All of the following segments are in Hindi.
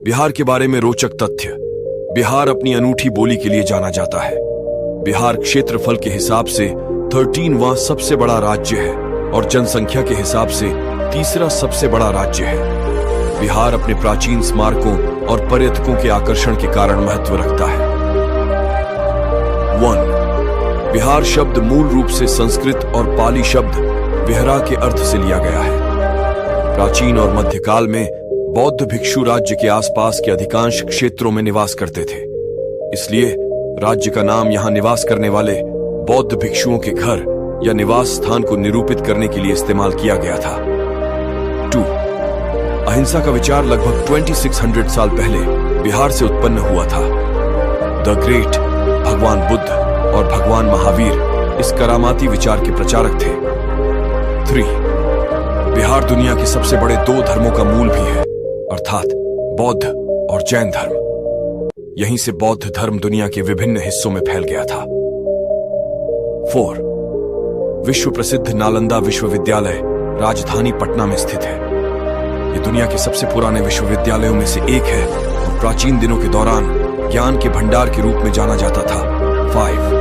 बिहार के बारे में रोचक तथ्य। बिहार अपनी अनूठी बोली के लिए जाना जाता है। बिहार क्षेत्रफल के हिसाब से 13वां सबसे बड़ा राज्य है और जनसंख्या के हिसाब से तीसरा सबसे बड़ा राज्य है। बिहार अपने प्राचीन स्मारकों और पर्यटकों के आकर्षण के कारण महत्व रखता है। 1. बिहार शब्द मूल रूप से संस्कृत और पाली शब्द विहरा के अर्थ से लिया गया है। प्राचीन और मध्यकाल में बौद्ध भिक्षु राज्य के आसपास के अधिकांश क्षेत्रों में निवास करते थे, इसलिए राज्य का नाम यहां निवास करने वाले बौद्ध भिक्षुओं के घर या निवास स्थान को निरूपित करने के लिए इस्तेमाल किया गया था। 2. अहिंसा का विचार लगभग 2600 साल पहले बिहार से उत्पन्न हुआ था। द ग्रेट भगवान बुद्ध और भगवान महावीर इस करामाती विचार के प्रचारक थे। 3. बिहार दुनिया के सबसे बड़े 2 धर्मों का मूल भी है, अर्थात बौद्ध और जैन धर्म। यहीं से बौद्ध धर्म दुनिया के विभिन्न हिस्सों में फैल गया था। 4. विश्व प्रसिद्ध नालंदा विश्वविद्यालय राजधानी पटना में स्थित है। यह दुनिया के सबसे पुराने विश्वविद्यालयों में से एक है और प्राचीन दिनों के दौरान ज्ञान के भंडार के रूप में जाना जाता था। 5.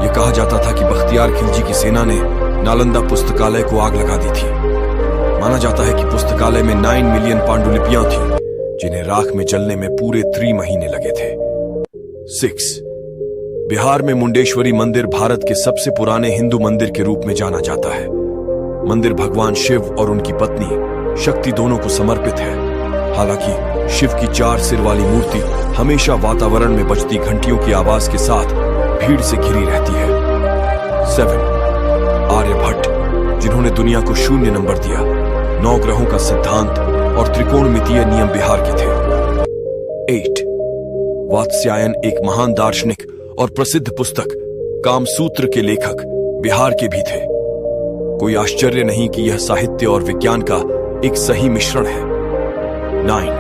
यह कहा जाता था कि बख्तियार खिलजी की सेना ने नालंदा पुस्तकालय को आग लगा दी थी। माना जाता है कि पुस्तकालय में 9 मिलियन पांडुलिपियां थीं, जिन्हें राख में जलने में पूरे 3 महीने लगे थे। 6. बिहार में मुंडेश्वरी मंदिर भारत के सबसे पुराने हिंदू मंदिर के रूप में जाना जाता है। मंदिर भगवान शिव और उनकी पत्नी शक्ति दोनों को समर्पित है। हालांकि शिव की 4 सिर वाली मूर्ति हमेशा वातावरण में बजती घंटियों की आवाज के साथ भीड़ से घिरी रहती है। 7. आर्यभट्ट, जिन्होंने दुनिया को 0 नंबर दिया, 9 ग्रहों का सिद्धांत और त्रिकोणमितीय नियम बिहार के थे। 8. वात्स्यायन एक महान दार्शनिक और प्रसिद्ध पुस्तक कामसूत्र के लेखक बिहार के भी थे। कोई आश्चर्य नहीं कि यह साहित्य और विज्ञान का एक सही मिश्रण है। 9.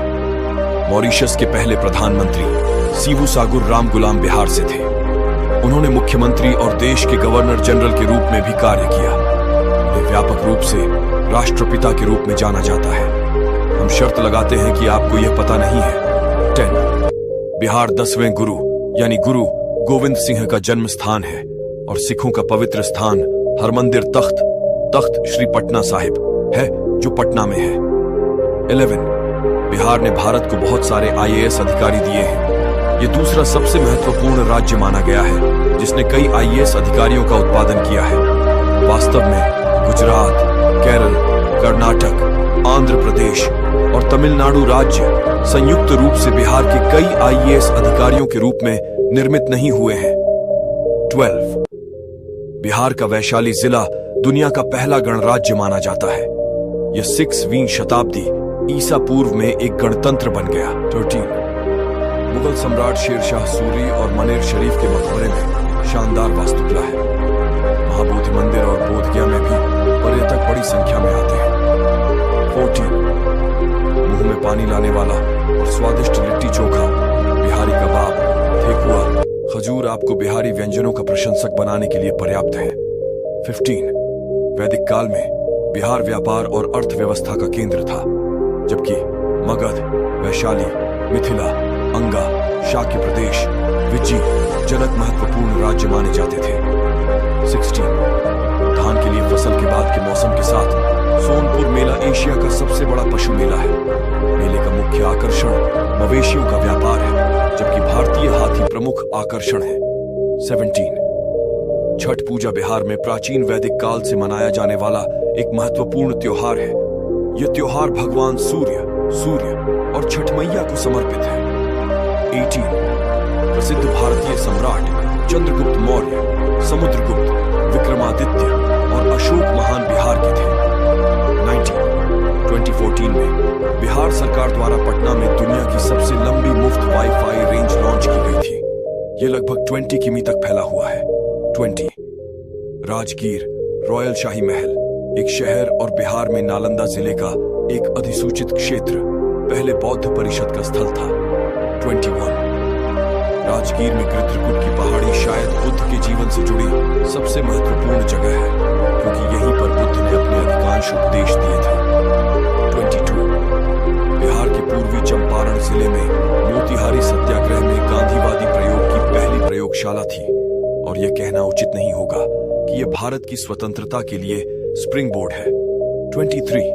मॉरिशस के पहले प्रधानमंत्री सीवुसागुर रामगुलाम बिहार से थे। उन्होंने मुख्यमंत्री और देश के गवर्नर जनरल के रूप में भी कार्य किया। उन्हें व्यापक रूप से राष्ट्रपिता के रूप में जाना जाता है। हम शर्त लगाते हैं कि आपको यह पता नहीं है। 10. बिहार 10वें गुरु यानी गुरु गोविंद सिंह का जन्म स्थान है और सिखों का पवित्र स्थान हरमंदिर तख्त श्री पटना साहिब है, जो पटना में है। 11. बिहार ने भारत को बहुत सारे IAS अधिकारी दिए हैं। यह दूसरा सबसे महत्वपूर्ण राज्य माना गया है जिसने कई IAS अधिकारियों का उत्पादन किया है। वास्तव में गुजरात, केरल, कर्नाटक, आंध्र प्रदेश और तमिलनाडु राज्य संयुक्त रूप से बिहार के कई IAS अधिकारियों के रूप में निर्मित नहीं हुए हैं। 12. बिहार का वैशाली जिला दुनिया का पहला गणराज्य माना जाता है। यह 6वीं शताब्दी ईसा पूर्व में एक गणतंत्र बन गया। 13. मुगल सम्राट शेरशाह सूरी और मनेर शरीफ के मकबरे में शानदार वास्तुकला है। महाबोधि मंदिर और बोधगया में भी पर्यटक बड़ी संख्या में आते हैं। 14. मुंह में पानी लाने वाला और स्वादिष्ट लिट्टी चोखा, बिहारी कबाब, ठेकुआ, खजूर आपको बिहारी व्यंजनों का प्रशंसक बनाने के लिए पर्याप्त है। 15. वैदिक काल में बिहार व्यापार और अर्थव्यवस्था का केंद्र था, जबकि मगध, वैशाली, मिथिला, अंगा, शाक्य प्रदेश, विज्जी, जनक महत्वपूर्ण राज्य माने जाते थे। 16. धान के लिए फसल के बाद के मौसम के साथ सोनपुर मेला एशिया का सबसे बड़ा पशु मेला है। मेले का मुख्य आकर्षण मवेशियों का व्यापार है, जबकि भारतीय हाथी प्रमुख आकर्षण है। 17. छठ पूजा बिहार में प्राचीन वैदिक काल से मनाया जाने वाला एक महत्वपूर्ण त्योहार है। यह त्योहार भगवान सूर्य और छठ मैया को समर्पित है। 18. प्रसिद्ध भारतीय सम्राट चंद्रगुप्त मौर्य, समुद्रगुप्त, विक्रमादित्य और अशोक महान बिहार के थे। 19. 2014 में बिहार सरकार द्वारा पटना में दुनिया की सबसे लंबी मुफ्त वाईफाई रेंज लॉन्च की गई थी। यह लगभग 20 किमी तक फैला हुआ है। 20. राजगीर रॉयल शाही महल एक शहर और बिहार में नालंदा जिले का एक अधिसूचित क्षेत्र पहले बौद्ध परिषद का स्थल था। 21. राजगीर में चित्रकूट की पहाड़ी शायद बुद्ध के जीवन से जुड़ी सबसे महत्वपूर्ण जगह है, क्योंकि यहीं पर बुद्ध ने अपने अधिकांश उपदेश दिए थे। 22. बिहार के पूर्वी चंपारण जिले में मोतिहारी सत्याग्रह में गांधीवादी प्रयोग की पहली प्रयोगशाला थी और यह कहना उचित नहीं होगा कि यह भारत की स्वतंत्रता के लिए स्प्रिंग बोर्ड है। 23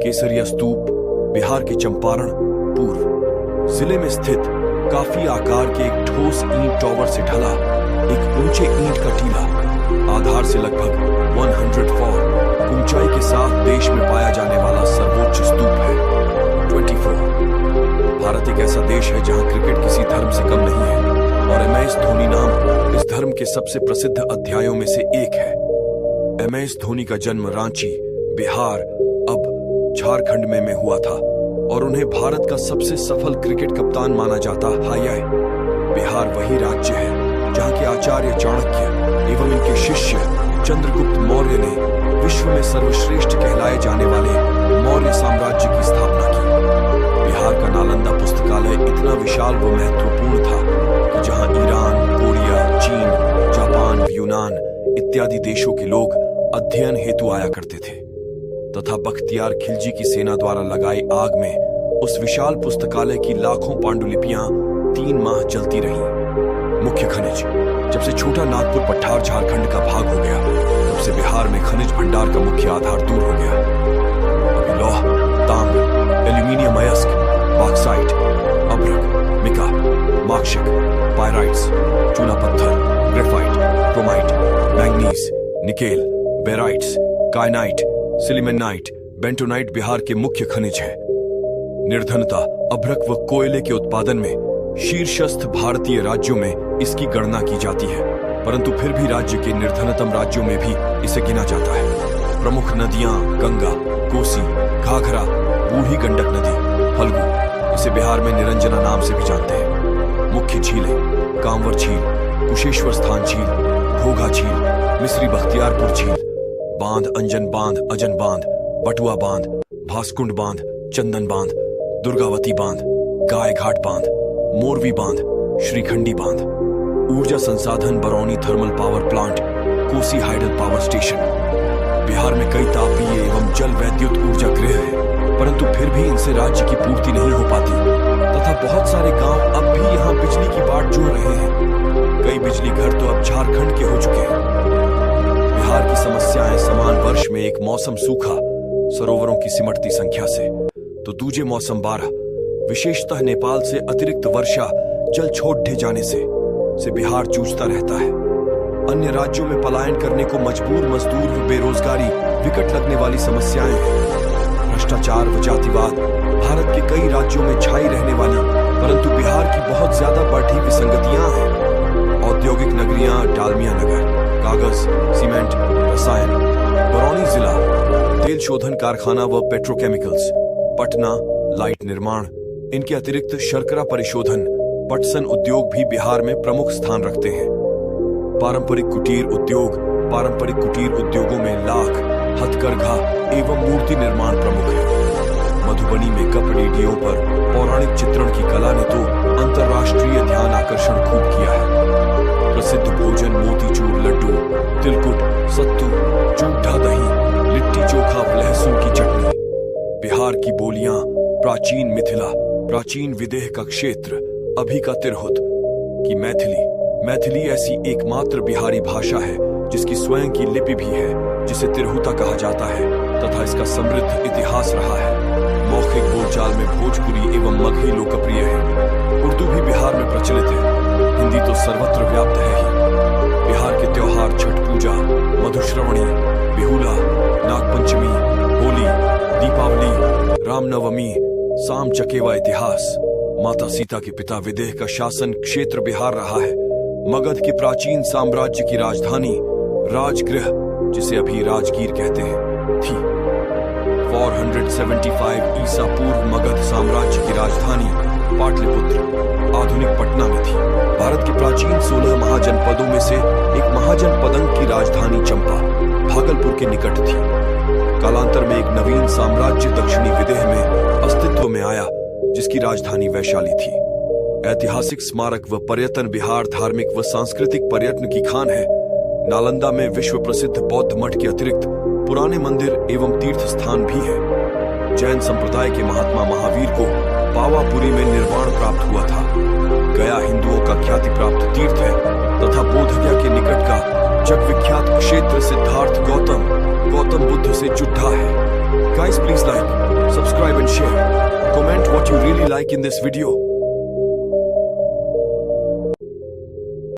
केसरिया स्तूप बिहार के चंपारण पूर्व जिले में स्थित काफी आकार के एक ठोस ईंट टॉवर से ढला एक ऊंचे ईंट का टीला आधार से लगभग 100 फीट ऊंचाई के साथ देश में पाया जाने वाला सर्वोच्च स्तूप है। 24 भारत एक ऐसा देश है जहां क्रिकेट किसी धर्म से कम नहीं है और MS धोनी नाम इस धर्म के सबसे प्रसिद्ध अध्यायों में से एक है। MS धोनी का जन्म रांची बिहार अब झारखंड में हुआ था और उन्हें भारत का सबसे सफल क्रिकेट कप्तान माना जाता है। बिहार वही राज्य है जहां के आचार्य चाणक्य एवं इनके शिष्य चंद्रगुप्त मौर्य ने विश्व में सर्वश्रेष्ठ कहलाए जाने वाले मौर्य साम्राज्य की स्थापना की। बिहार का नालंदा पुस्तकालय इतना विशाल व महत्वपूर्ण था कि जहां ईरान, कोरिया, चीन, जापान, यूनान इत्यादि देशों के लोग अध्ययन हेतु आया करते थे तथा बख्तियार खिलजी की सेना द्वारा लगाई आग में उस विशाल पुस्तकालय की लाखों पांडुलिपियां 3 माह जलती रहीं। मुख्य खनिज जब से छोटा नागपुर पठार झारखंड का भाग हो गया तब से बिहार में खनिज भंडार का मुख्य आधार दूर हो गया। अभी लौह, ताम्र, एल्यूमिनियम अयस्क, बॉक्साइट, अभ्रक, मिका, मार्कशिक, पायराइट्स, चूना पत्थर, graphite, chromite, manganese, nickel, barytes, kyanite, sillimanite, bentonite Bihar के मुख्य खनिज है। निर्धनता, अभ्रक व कोयले के उत्पादन में शीर्षस्थ भारतीय राज्यों में इसकी गणना की जाती है, परंतु फिर भी राज्य के निर्धनतम राज्यों में भी इसे गिना जाता है। प्रमुख नदियां गंगा, कोसी, घाघरा, बूढ़ी गंडक नदी, फल्गु, इसे बिहार में निरंजना नाम से भी जानते हैं। मुख्य झीलें कांवर झील, कुशेश्वर स्थान झील, घोघा झील, मिस्री बख्तियारपुर झील, बांध अंजन बांध, अजन बांध, बटुआ बांध, भास्कुंड बांध, चंदन बांध, दुर्गावती बांध, गाय घाट बांध, मोरवी बांध, श्रीखंडी बांध। ऊर्जा संसाधन Barauni thermal power plant, Kosi hydel power station. Bihar में कई तापीय एवं जल वैद्युत ऊर्जा गृह हैं, परंतु फिर भी इनसे राज्य की पूर्ति नहीं हो पाती तथा बहुत सारे गांव अब भी यहां बिजली की बाट जोड़ रहे हैं। कई बिजली घर तो अब झारखंड के हो चुके हैं। बिहार की समस्याएं समान वर्ष में एक मौसम सूखा, सरोवरों की सिमटती संख्या से, तो दूजे मौसम 12 विशेषतः नेपाल से अतिरिक्त वर्षा जल छोड़े जाने से बिहार जूझता रहता है। अन्य राज्यों में पलायन करने को मजबूर मजदूर व बेरोजगारी विकट लगने वाली समस्याएं हैं। भ्रष्टाचार व जातिवाद भारत के कई राज्यों में छाई रहने वाली परंतु बिहार की बहुत ज्यादा बढ़ी विसंगतियां हैं। औद्योगिक नगरियां डालमिया नगर, कागज, सीमेंट, रसायन। बरौनी जिला तेल शोधन कारखाना व पेट्रोकेमिकल्स। पटना लाइट निर्माण। इनके अतिरिक्त शर्करा परिशोधन, पटसन उद्योग भी बिहार में प्रमुख स्थान रखते हैं। पारंपरिक कुटीर उद्योग। पारंपरिक कुटीर उद्योगों में लाख, हथकरघा एवं मूर्ति निर्माण प्रमुख है। मधुबनी में कप रेडियो पर पौराणिक चित्रण की कला ने तो अंतर्राष्ट्रीय ध्यान आकर्षण खूब किया है। प्रसिद्ध भोजन मोतीचूर लड्डू, तिलकुट, सत्तू, चूड़ा दही, लिट्टी चोखा, लहसुन की चटनी। बिहार की बोलियां प्राचीन मिथिला, प्राचीन विदेह का क्षेत्र, अभी का तिरहुत की मैथिली ऐसी एकमात्र बिहारी भाषा है जिसकी स्वयं की लिपि भी है, जिसे तिरहुता कहा जाता है तथा इसका समृद्ध इतिहास रहा है। मौखिक बोलचाल में भोजपुरी एवं मगही लोकप्रिय है। उर्दू भी बिहार में प्रचलित है। हिंदी तो सर्वत्र व्याप्त है ही। बिहार के त्योहार छठ पूजा, मधुश्रवणी, बिहुला, नागपंचमी, होली, दीपावली, रामनवमी, साम चकेवा इतिहास। माता सीता के पिता विदेह का शासन क्षेत्र बिहार रहा है। मगध के प्राचीन साम्राज्य की राजधानी राजगृह, जिसे अभी राजगीर कहते हैं, थी। 475 ईसा पूर्व मगध साम्राज्य की राजधानी पाटलिपुत्र आधुनिक पटना में थी। भारत के प्राचीन 16 महाजनपदों में से एक महाजनपदंग की राजधानी चंपा भागलपुर के निकट थी। कालांतर में एक नवीन साम्राज्य दक्षिणी विदेह में अस्तित्व में आया, जिसकी राजधानी वैशाली थी। ऐतिहासिक स्मारक व पर्यटन बिहार धार्मिक व सांस्कृतिक पर्यटन की खान है। नालंदा में विश्व प्रसिद्ध बौद्ध मठ के अतिरिक्त पुराने मंदिर एवं तीर्थ स्थान भी है। जैन संप्रदाय के महात्मा महावीर को पावापुरी में निर्वाण प्राप्त हुआ था। गया हिंदुओं का ख्याति प्राप्त तीर्थ है तथा बोधगया के निकट का जग विख्यात क्षेत्र सिद्धार्थ गौतम बुद्ध से जुड़ा है। Guys, please like, subscribe and share. Comment what you really like in this video.